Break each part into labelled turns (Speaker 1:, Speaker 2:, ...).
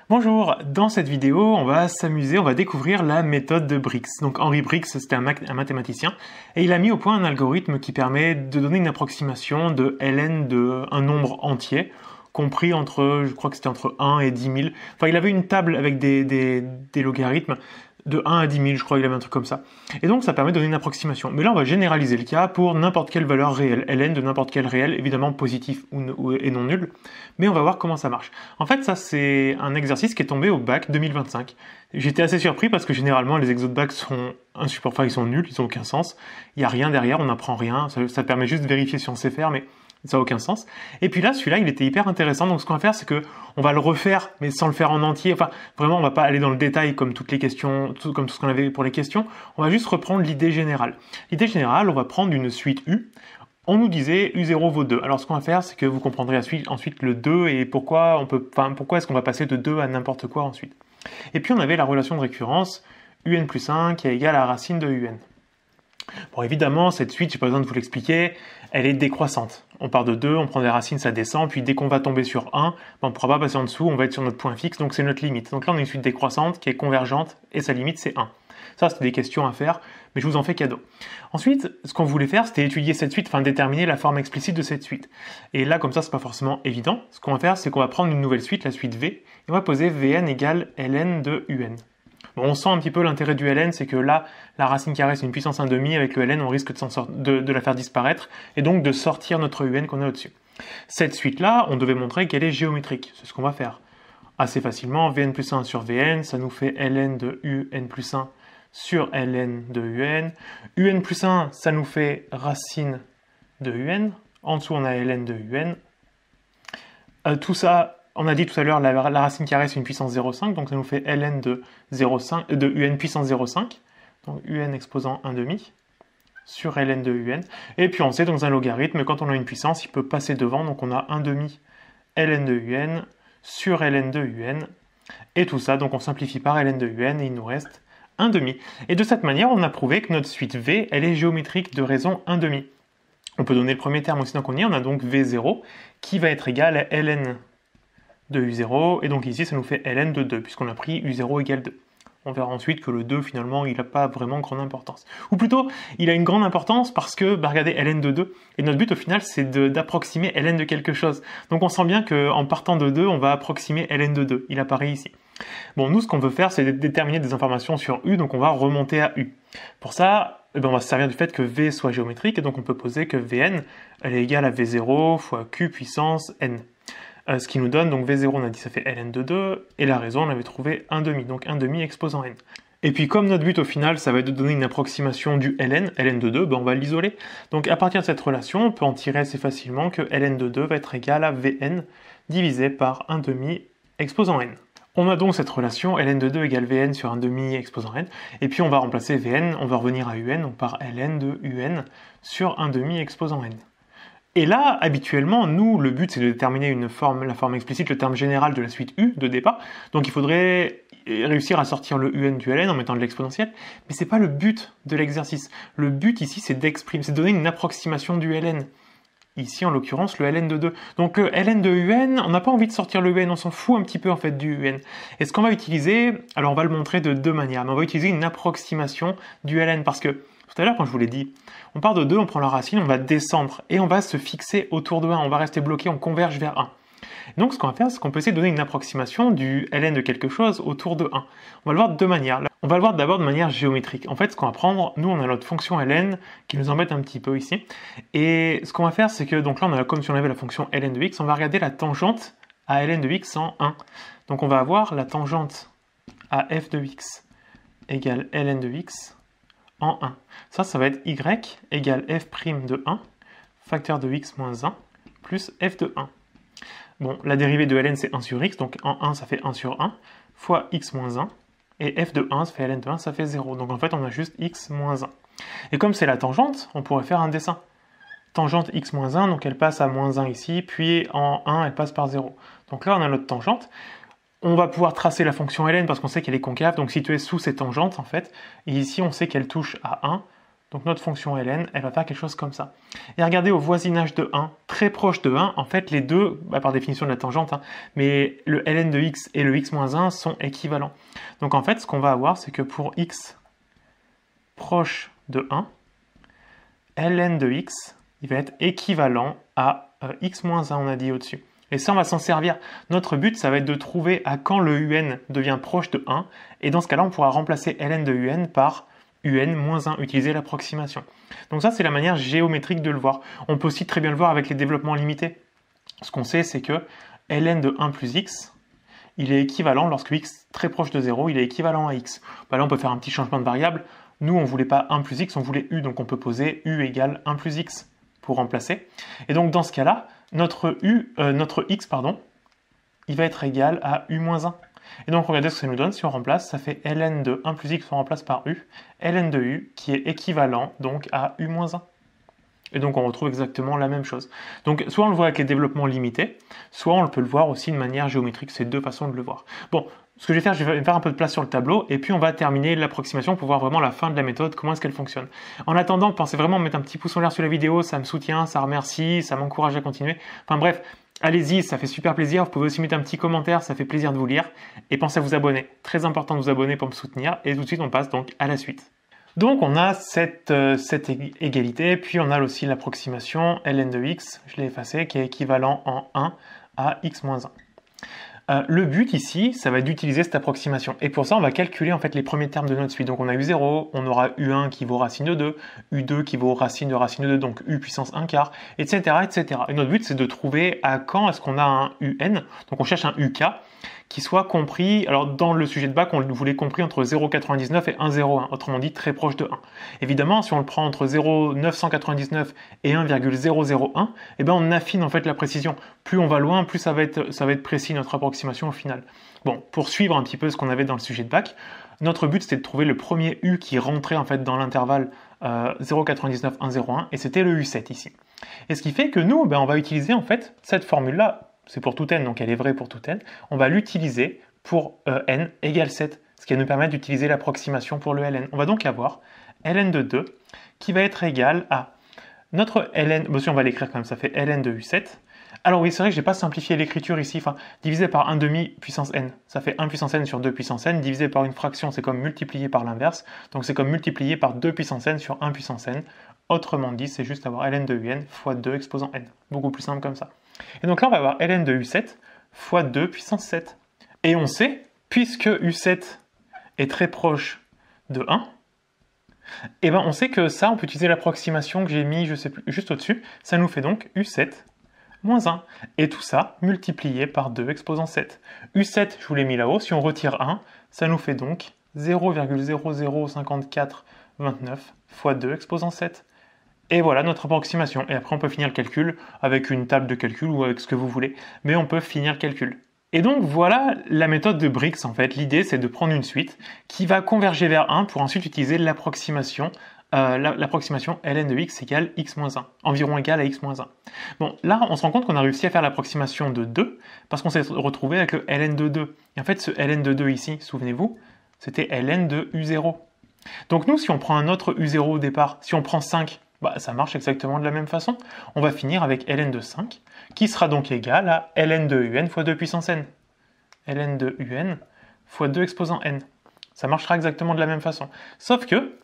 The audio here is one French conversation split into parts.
Speaker 1: Bonjour, dans cette vidéo, on va s'amuser, on va découvrir la méthode de Brix. Donc Henri Brix, c'était un mathématicien, et il a mis au point un algorithme qui permet de donner une approximation de ln d'un nombre entier, compris entre, je crois que c'était entre 1 et 10 000. Enfin, il avait une table avec des logarithmes de 1 à 10 000, je crois qu'il avait un truc comme ça. Et donc ça permet de donner une approximation. Mais là, on va généraliser le cas pour n'importe quelle valeur réelle, ln de n'importe quel réel, évidemment positif et non nul. Mais on va voir comment ça marche. En fait, ça, c'est un exercice qui est tombé au bac 2025. J'étais assez surpris parce que généralement, les exos de bac sont insupportables, ils sont nuls, ils n'ont aucun sens. Il n'y a rien derrière, on n'apprend rien. Ça permet juste de vérifier si on sait faire, mais ça n'a aucun sens. Et puis là, celui-là, il était hyper intéressant. Donc, ce qu'on va faire, c'est que on va le refaire, mais sans le faire en entier. Enfin, vraiment, on va pas aller dans le détail comme toutes les questions, comme tout ce qu'on avait pour les questions. On va juste reprendre l'idée générale. L'idée générale, on va prendre une suite U. On nous disait U0 vaut 2. Alors, ce qu'on va faire, c'est que vous comprendrez ensuite le 2 et pourquoi est-ce qu'on va passer de 2 à n'importe quoi ensuite. Et puis, on avait la relation de récurrence UN plus 1 qui est égale à la racine de UN. Bon, évidemment, cette suite, j'ai pas besoin de vous l'expliquer, elle est décroissante. On part de 2, on prend des racines, ça descend, puis dès qu'on va tomber sur 1, on ne pourra pas passer en dessous, on va être sur notre point fixe, donc c'est notre limite. Donc là, on a une suite décroissante qui est convergente, et sa limite, c'est 1. Ça, c'était des questions à faire, mais je vous en fais cadeau. Ensuite, ce qu'on voulait faire, c'était étudier cette suite, enfin déterminer la forme explicite de cette suite. Et là, comme ça, c'est pas forcément évident. Ce qu'on va faire, c'est qu'on va prendre une nouvelle suite, la suite V, et on va poser Vn égale ln de Un. Bon, on sent un petit peu l'intérêt du ln, c'est que là, la racine carrée, c'est une puissance 1,5, avec le ln, on risque de la faire disparaître, et donc de sortir notre un qu'on a au-dessus. Cette suite-là, on devait montrer qu'elle est géométrique, c'est ce qu'on va faire. Assez facilement, Vn plus 1 sur Vn, ça nous fait ln de Un plus 1 sur ln de Un. Un plus 1, ça nous fait racine de Un. En dessous, on a ln de Un. Tout ça, on a dit tout à l'heure, la racine carrée, c'est une puissance 0,5, donc ça nous fait ln de Un puissance 0,5, donc Un exposant 1,5, sur ln de Un. Et puis on sait, dans un logarithme, quand on a une puissance, il peut passer devant, donc on a 1,5 ln de Un sur ln de Un. Et tout ça, donc on simplifie par ln de Un, et il nous reste 1,5. Et de cette manière, on a prouvé que notre suite V, elle est géométrique de raison 1,5. On peut donner le premier terme aussi, donc on a donc V0, qui va être égal à ln de U0, et donc ici ça nous fait ln de 2, puisqu'on a pris U0 égale 2. On verra ensuite que le 2, finalement, il n'a pas vraiment grande importance. Ou plutôt, il a une grande importance parce que, regardez, ln de 2, et notre but au final, c'est d'approximer ln de quelque chose. Donc on sent bien qu'en partant de 2, on va approximer ln de 2. Il apparaît ici. Bon, nous, ce qu'on veut faire, c'est déterminer des informations sur U, donc on va remonter à U. Pour ça, on va se servir du fait que V soit géométrique, et donc on peut poser que Vn, elle est égale à V0 fois Q puissance N. Ce qui nous donne, donc V0, on a dit ça fait ln de 2, et la raison, on avait trouvé 1,5, donc 1,5 exposant n. Et puis comme notre but au final, ça va être de donner une approximation du ln de 2, on va l'isoler. Donc à partir de cette relation, on peut en tirer assez facilement que ln de 2 va être égal à Vn divisé par 1,5 exposant n. On a donc cette relation ln de 2 égale Vn sur 1,5 exposant n, et puis on va remplacer Vn, on va revenir à Un, donc par ln de Un sur 1,5 exposant n. Et là, habituellement, nous, le but, c'est de déterminer la forme explicite, le terme général de la suite U de départ. Donc il faudrait réussir à sortir le Un du ln en mettant de l'exponentielle, mais c'est pas le but de l'exercice. Le but ici, c'est de donner une approximation du ln. Ici, en l'occurrence, le ln de 2. Donc ln de Un, on n'a pas envie de sortir le Un, on s'en fout un petit peu en fait du Un. Et ce qu'on va utiliser, alors on va le montrer de deux manières, mais on va utiliser une approximation du ln, parce que tout à l'heure, quand je vous l'ai dit, on part de 2, on prend la racine, on va descendre, et on va se fixer autour de 1, on va rester bloqué, on converge vers 1. Donc ce qu'on va faire, c'est qu'on peut essayer de donner une approximation du ln de quelque chose autour de 1. On va le voir de deux manières. On va le voir d'abord de manière géométrique. En fait, ce qu'on va prendre, nous on a notre fonction ln qui nous embête un petit peu ici, et ce qu'on va faire, c'est que, donc là on a comme si on avait la fonction ln de x, on va regarder la tangente à ln de x en 1. Donc on va avoir la tangente à f de x égale ln de x en 1. Ça va être y égale f' de 1, facteur de x moins 1, plus f de 1. Bon, la dérivée de ln, c'est 1 sur x, donc en 1, ça fait 1 sur 1, fois x moins 1, et f de 1, ça fait ln de 1, ça fait 0. Donc en fait, on a juste x moins 1. Et comme c'est la tangente, on pourrait faire un dessin. Tangente x moins 1, donc elle passe à moins 1 ici, puis en 1, elle passe par 0. Donc là, on a notre tangente. On va pouvoir tracer la fonction ln parce qu'on sait qu'elle est concave, donc située sous cette tangente en fait. Et ici, on sait qu'elle touche à 1, Donc notre fonction ln, elle va faire quelque chose comme ça. Et regardez au voisinage de 1, très proche de 1, en fait les deux, par définition de la tangente, hein, mais le ln de x et le x-1 sont équivalents. Donc en fait ce qu'on va avoir, c'est que pour x proche de 1, ln de x, il va être équivalent à x-1, on a dit au-dessus. Et ça, on va s'en servir. Notre but, ça va être de trouver à quand le un devient proche de 1, et dans ce cas-là, on pourra remplacer ln de un par un-1, utiliser l'approximation. Donc ça, c'est la manière géométrique de le voir. On peut aussi très bien le voir avec les développements limités. Ce qu'on sait, c'est que ln de 1 plus x, il est équivalent, lorsque x est très proche de 0, il est équivalent à x. Là, on peut faire un petit changement de variable. Nous, on ne voulait pas 1 plus x, on voulait u, donc on peut poser u égale 1 plus x pour remplacer. Et donc, dans ce cas-là, notre x, il va être égal à u-1. Et donc, regardez ce que ça nous donne. Si on remplace, ça fait ln de 1 plus x, on remplace par u, ln de u, qui est équivalent donc à u-1. Et donc, on retrouve exactement la même chose. Donc, soit on le voit avec les développements limités, soit on peut le voir aussi de manière géométrique. C'est deux façons de le voir. Bon, ce que je vais faire, je vais faire un peu de place sur le tableau, et puis on va terminer l'approximation pour voir vraiment la fin de la méthode, comment est-ce qu'elle fonctionne. En attendant, pensez vraiment à mettre un petit pouce en l'air sur la vidéo, ça me soutient, ça remercie, ça m'encourage à continuer. Enfin bref, allez-y, ça fait super plaisir. Vous pouvez aussi mettre un petit commentaire, ça fait plaisir de vous lire. Et pensez à vous abonner. Très important de vous abonner pour me soutenir. Et tout de suite, on passe donc à la suite. Donc on a cette égalité, puis on a aussi l'approximation ln de x, je l'ai effacé, qui est équivalent en 1 à x-1. Le but ici, ça va être d'utiliser cette approximation. Et pour ça, on va calculer en fait les premiers termes de notre suite. Donc on a u0, on aura u1 qui vaut racine de 2, u2 qui vaut racine de 2, donc u puissance 1 quart, etc., etc. Et notre but, c'est de trouver à quand est-ce qu'on a un un. Donc on cherche un uk qui soit compris, alors dans le sujet de bac, on le voulait compris entre 0,99 et 1,01, autrement dit très proche de 1. Évidemment, si on le prend entre 0,999 et 1,001, eh ben on affine en fait la précision. Plus on va loin, plus ça va être précis notre approximation au final. Bon, pour suivre un petit peu ce qu'on avait dans le sujet de bac, notre but c'était de trouver le premier u qui rentrait en fait dans l'intervalle 0,99, 1,01, et c'était le u7 ici. Et ce qui fait que nous, ben, on va utiliser en fait cette formule-là. C'est pour tout n, donc elle est vraie pour tout n. On va l'utiliser pour n égale 7, ce qui va nous permettre d'utiliser l'approximation pour le ln. On va donc avoir ln de 2 qui va être égal à notre ln, bon, si on va l'écrire comme ça fait ln de u7. Alors oui, c'est vrai que je n'ai pas simplifié l'écriture ici, enfin, divisé par 1 demi puissance n, ça fait 1 puissance n sur 2 puissance n, divisé par une fraction, c'est comme multiplié par l'inverse, donc c'est comme multiplié par 2 puissance n sur 1 puissance n. Autrement dit, c'est juste avoir ln de un fois 2 exposant n. Beaucoup plus simple comme ça. Et donc là, on va avoir ln de u7 fois 2 puissance 7. Et on sait, puisque u7 est très proche de 1, et ben on sait que ça, on peut utiliser l'approximation que j'ai mis, je sais plus, juste au-dessus. Ça nous fait donc u7 moins 1. Et tout ça multiplié par 2 exposant 7. u7, je vous l'ai mis là-haut. Si on retire 1, ça nous fait donc 0,005429 fois 2 exposant 7. Et voilà notre approximation. Et après, on peut finir le calcul avec une table de calcul ou avec ce que vous voulez. Mais on peut finir le calcul. Et donc, voilà la méthode de Brix, en fait. L'idée, c'est de prendre une suite qui va converger vers 1 pour ensuite utiliser l'approximation ln de x égale x-1, environ égal à x-1. Bon, là, on se rend compte qu'on a réussi à faire l'approximation de 2 parce qu'on s'est retrouvé avec le ln de 2. Et en fait, ce ln de 2 ici, souvenez-vous, c'était ln de u0. Donc nous, si on prend un autre u0 au départ, si on prend 5, bah, ça marche exactement de la même façon. On va finir avec ln de 5, qui sera donc égal à ln de un fois 2 puissance n. ln de un fois 2 exposant n. Ça marchera exactement de la même façon. Sauf que,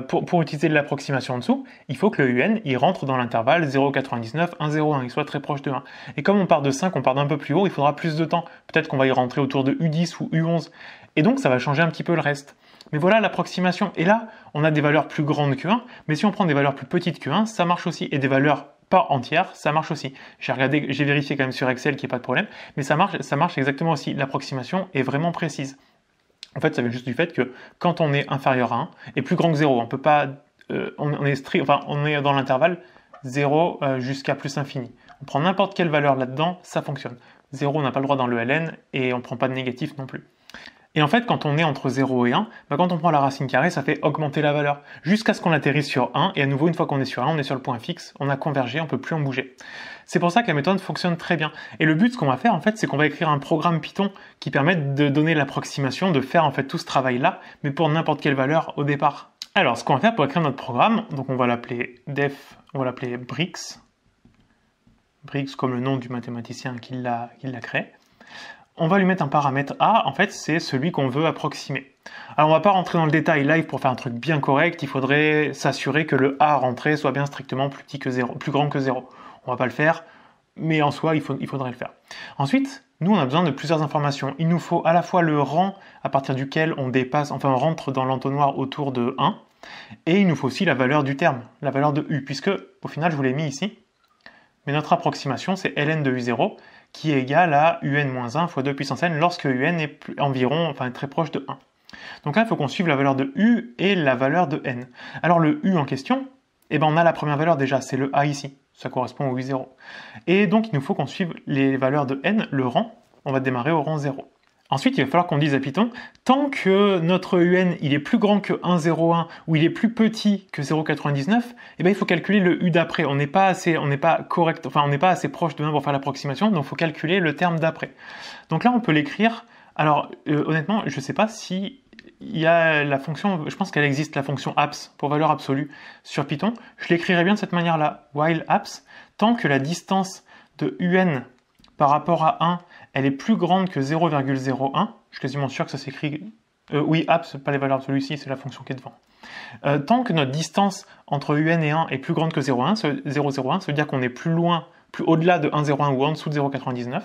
Speaker 1: pour utiliser l'approximation en dessous, il faut que le un il rentre dans l'intervalle 0,99, 1,01, il soit très proche de 1. Et comme on part de 5, on part d'un peu plus haut, il faudra plus de temps. Peut-être qu'on va y rentrer autour de u10 ou u11. Et donc, ça va changer un petit peu le reste. Mais voilà l'approximation. Et là, on a des valeurs plus grandes que 1, mais si on prend des valeurs plus petites que 1, ça marche aussi. Et des valeurs pas entières, ça marche aussi. J'ai vérifié quand même sur Excel qu'il n'y ait pas de problème, mais ça marche exactement aussi. L'approximation est vraiment précise. En fait, ça vient juste du fait que quand on est inférieur à 1 et plus grand que 0, on peut pas, on est dans l'intervalle 0 jusqu'à plus infini. On prend n'importe quelle valeur là-dedans, ça fonctionne. 0, on n'a pas le droit dans le ln et on ne prend pas de négatif non plus. Et en fait, quand on est entre 0 et 1, bah quand on prend la racine carrée, ça fait augmenter la valeur, jusqu'à ce qu'on atterrisse sur 1, et à nouveau, une fois qu'on est sur 1, on est sur le point fixe, on a convergé, on ne peut plus en bouger. C'est pour ça que la méthode fonctionne très bien. Et le but, ce qu'on va faire, en fait, c'est qu'on va écrire un programme Python qui permet de donner l'approximation, de faire en fait tout ce travail-là, mais pour n'importe quelle valeur au départ. Alors, ce qu'on va faire pour écrire notre programme, donc on va l'appeler def, on va l'appeler Brix. Brix comme le nom du mathématicien qui l'a créé. On va lui mettre un paramètre A, en fait c'est celui qu'on veut approximer. Alors on va pas rentrer dans le détail live pour faire un truc bien correct, il faudrait s'assurer que le A rentré soit bien strictement plus grand que 0. On va pas le faire, mais en soi il faudrait le faire. Ensuite, nous on a besoin de plusieurs informations. Il nous faut à la fois le rang à partir duquel on dépasse, enfin on rentre dans l'entonnoir autour de 1, et il nous faut aussi la valeur du terme, la valeur de U, puisque au final je vous l'ai mis ici, mais notre approximation c'est ln de U0, qui est égal à un fois 2 puissance n lorsque un est très proche de 1. Donc là, il faut qu'on suive la valeur de u et la valeur de n. Alors le u en question, eh ben, on a la première valeur déjà, c'est le a ici, ça correspond au u0. Et donc il nous faut qu'on suive les valeurs de n, le rang, on va démarrer au rang 0. Ensuite, il va falloir qu'on dise à Python, tant que notre un il est plus grand que 1,01 ou il est plus petit que 0,99, eh ben, il faut calculer le u d'après. On n'est pas assez proche de 1 pour faire l'approximation, donc il faut calculer le terme d'après. Donc là, on peut l'écrire. Alors, honnêtement, je ne sais pas si il y a la fonction, je pense qu'elle existe, la fonction abs pour valeur absolue sur Python. Je l'écrirai bien de cette manière-là, while abs, tant que la distance de un par rapport à 1, elle est plus grande que 0,01, je suis quasiment sûr que ça s'écrit, oui, abs, pas les valeurs absolues ici, c'est la fonction qui est devant. Tant que notre distance entre un et 1 est plus grande que 0,01, ça veut dire qu'on est plus loin, plus au-delà de 1,01 ou en dessous de 0,99.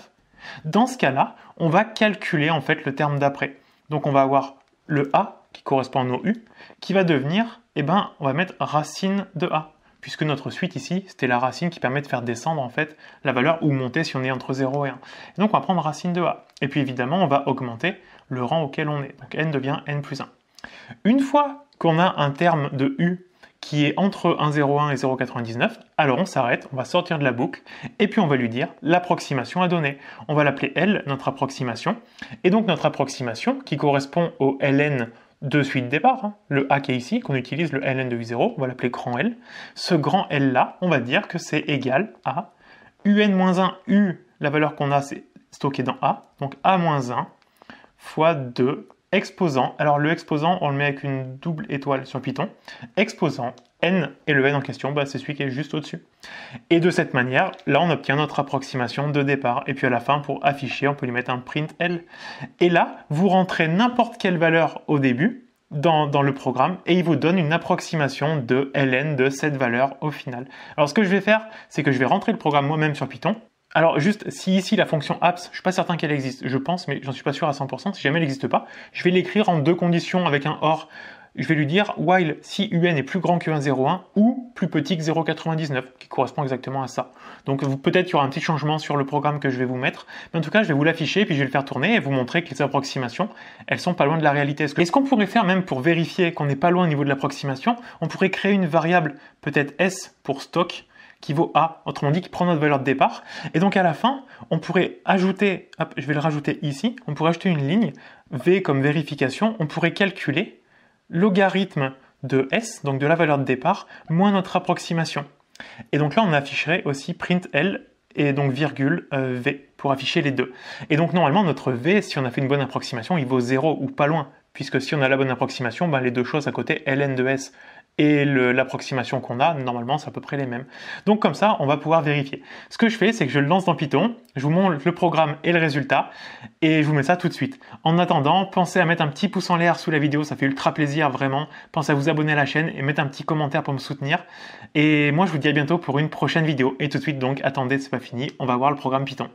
Speaker 1: Dans ce cas-là, on va calculer en fait le terme d'après. Donc on va avoir le a, qui correspond au u, qui va devenir, on va mettre racine de a, puisque notre suite ici, c'était la racine qui permet de faire descendre en fait la valeur ou monter si on est entre 0 et 1. Et donc on va prendre racine de a. Et puis évidemment, on va augmenter le rang auquel on est. Donc n devient n plus 1. Une fois qu'on a un terme de u qui est entre 1,01 et 0,99, alors on s'arrête, on va sortir de la boucle, et puis on va lui dire l'approximation à donner. On va l'appeler L, notre approximation, et donc notre approximation, qui correspond au ln de suite départ, le A qui est ici, qu'on utilise le ln de U0, on va l'appeler grand L. Ce grand L là, on va dire que c'est égal à un-1, U, la valeur qu'on a, c'est stocké dans A, donc A-1 fois 2 exposant, alors le exposant, on le met avec une double étoile sur Python, exposant n, et le n en question, c'est celui qui est juste au-dessus. Et de cette manière, là on obtient notre approximation de départ, et puis à la fin, pour afficher, on peut lui mettre un print L. Et là, vous rentrez n'importe quelle valeur au début, dans le programme, et il vous donne une approximation de ln de cette valeur au final. Alors ce que je vais faire, c'est que je vais rentrer le programme moi-même sur Python. Alors juste, si ici la fonction abs, je ne suis pas certain qu'elle existe, je pense, mais j'en suis pas sûr à 100%, si jamais elle n'existe pas, je vais l'écrire en deux conditions avec un OR. Je vais lui dire while si un est plus grand que 1,01 ou plus petit que 0,99, qui correspond exactement à ça. Donc peut-être qu'il y aura un petit changement sur le programme que je vais vous mettre, mais en tout cas je vais vous l'afficher, puis je vais le faire tourner et vous montrer que les approximations, elles sont pas loin de la réalité. Et ce qu'on pourrait faire même pour vérifier qu'on n'est pas loin au niveau de l'approximation, on pourrait créer une variable, peut-être S pour stock, qui vaut A, autrement dit qui prend notre valeur de départ, et donc à la fin, on pourrait ajouter, hop, je vais le rajouter ici, on pourrait ajouter une ligne, V comme vérification, on pourrait calculer logarithme de S, donc de la valeur de départ, moins notre approximation. Et donc là, on afficherait aussi print L, et donc virgule V, pour afficher les deux. Et donc normalement, notre V, si on a fait une bonne approximation, il vaut 0 ou pas loin, puisque si on a la bonne approximation, les deux choses à côté, ln de S, et l'approximation qu'on a, normalement, c'est à peu près les mêmes. Donc comme ça, on va pouvoir vérifier. Ce que je fais, c'est que je le lance dans Python, je vous montre le programme et le résultat, et je vous mets ça tout de suite. En attendant, pensez à mettre un petit pouce en l'air sous la vidéo, ça fait ultra plaisir, vraiment. Pensez à vous abonner à la chaîne et mettre un petit commentaire pour me soutenir. Et moi, je vous dis à bientôt pour une prochaine vidéo. Et tout de suite, donc, attendez, c'est pas fini, on va voir le programme Python.